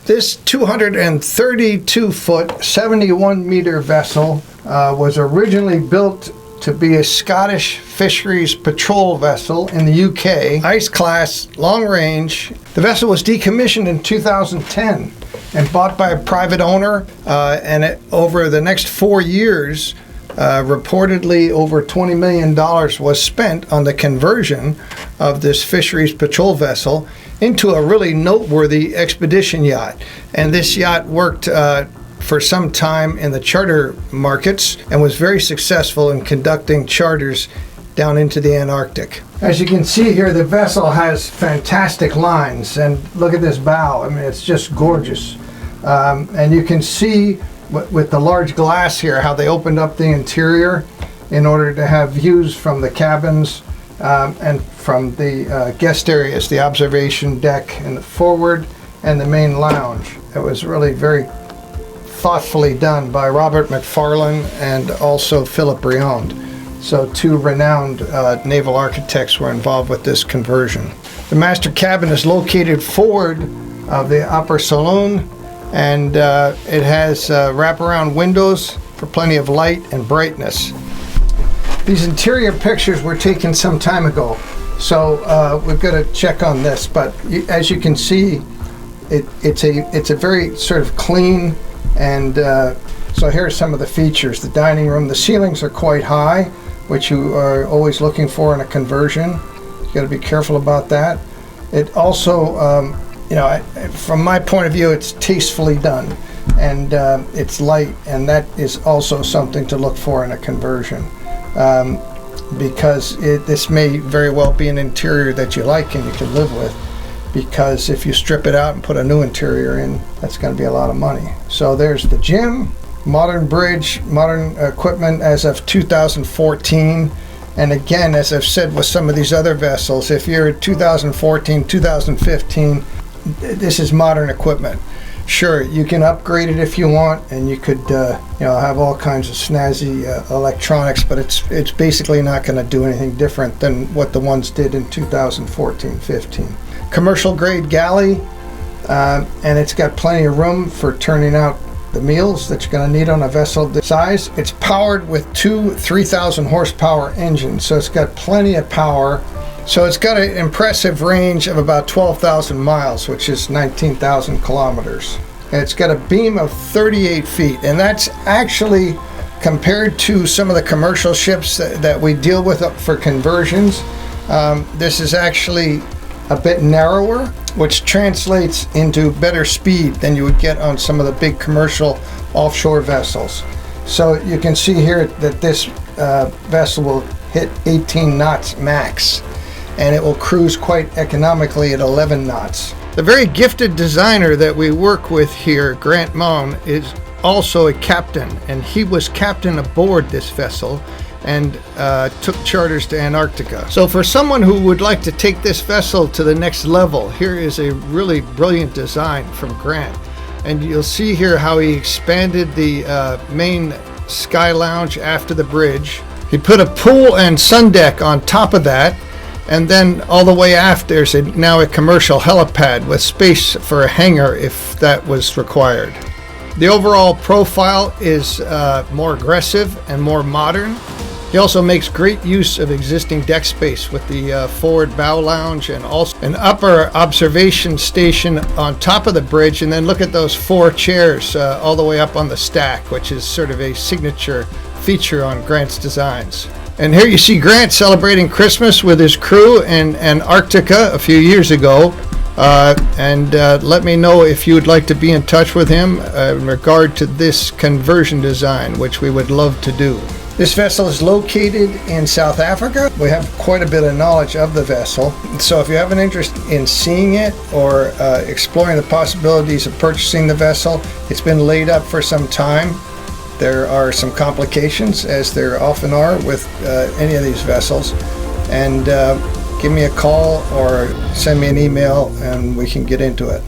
This 232-foot, 71-meter vessel was originally built to be a Scottish Fisheries Patrol vessel in the UK, ice class, long range. The vessel was decommissioned in 2010 and bought by a private owner, over the next 4 years, reportedly over $20 million was spent on the conversion of this Fisheries Patrol vessel into a really noteworthy expedition yacht. And this yacht worked for some time in the charter markets and was very successful in conducting charters down into the Antarctic. As you can see here, the vessel has fantastic lines, and look at this bow. I mean, it's just gorgeous. And you can see with the large glass here how they opened up the interior in order to have views from the cabins and from the guest areas, the observation deck and the forward and the main lounge. It was really very thoughtfully done by Robert McFarlane and also Philip Briand. So two renowned naval architects were involved with this conversion. The master cabin is located forward of the upper saloon, and it has wraparound windows for plenty of light and brightness. These interior pictures were taken some time ago, so we've got to check on this. But as you can see, it's a very sort of clean, and so here are some of the features. The dining room, the ceilings are quite high, which you are always looking for in a conversion. You got to be careful about that. It also, from my point of view, it's tastefully done, and it's light, and that is also something to look for in a conversion, because this may very well be an interior that you like and you can live with, because if you strip it out and put a new interior in, that's going to be a lot of money. So there's the gym, modern bridge, modern equipment as of 2014. And again, as I've said with some of these other vessels, if you're 2014, 2015, this is modern equipment. Sure, you can upgrade it if you want, and you could have all kinds of snazzy electronics, but it's basically not going to do anything different than what the ones did in 2014-15. Commercial grade galley, and it's got plenty of room for turning out the meals that you're going to need on a vessel this size. It's powered with two 3,000 horsepower engines, so it's got plenty of power. So it's got an impressive range of about 12,000 miles, which is 19,000 kilometers. And it's got a beam of 38 feet, and that's actually, compared to some of the commercial ships that we deal with for conversions, this is actually a bit narrower, which translates into better speed than you would get on some of the big commercial offshore vessels. So you can see here that this vessel will hit 18 knots max, and it will cruise quite economically at 11 knots. The very gifted designer that we work with here, Grant Maughan, is also a captain, and he was captain aboard this vessel and took charters to Antarctica. So for someone who would like to take this vessel to the next level, here is a really brilliant design from Grant. And you'll see here how he expanded the main sky lounge after the bridge. He put a pool and sun deck on top of that, and then all the way aft there's now a commercial helipad with space for a hangar if that was required. The overall profile is more aggressive and more modern. He also makes great use of existing deck space with the forward bow lounge and also an upper observation station on top of the bridge. And then look at those 4 chairs all the way up on the stack, which is sort of a signature feature on Grant's designs. And here you see Grant celebrating Christmas with his crew in Antarctica a few years ago. Let me know if you would like to be in touch with him in regard to this conversion design, which we would love to do. This vessel is located in South Africa. We have quite a bit of knowledge of the vessel. So if you have an interest in seeing it or exploring the possibilities of purchasing the vessel, it's been laid up for some time. There are some complications, as there often are with any of these vessels. And give me a call or send me an email and we can get into it.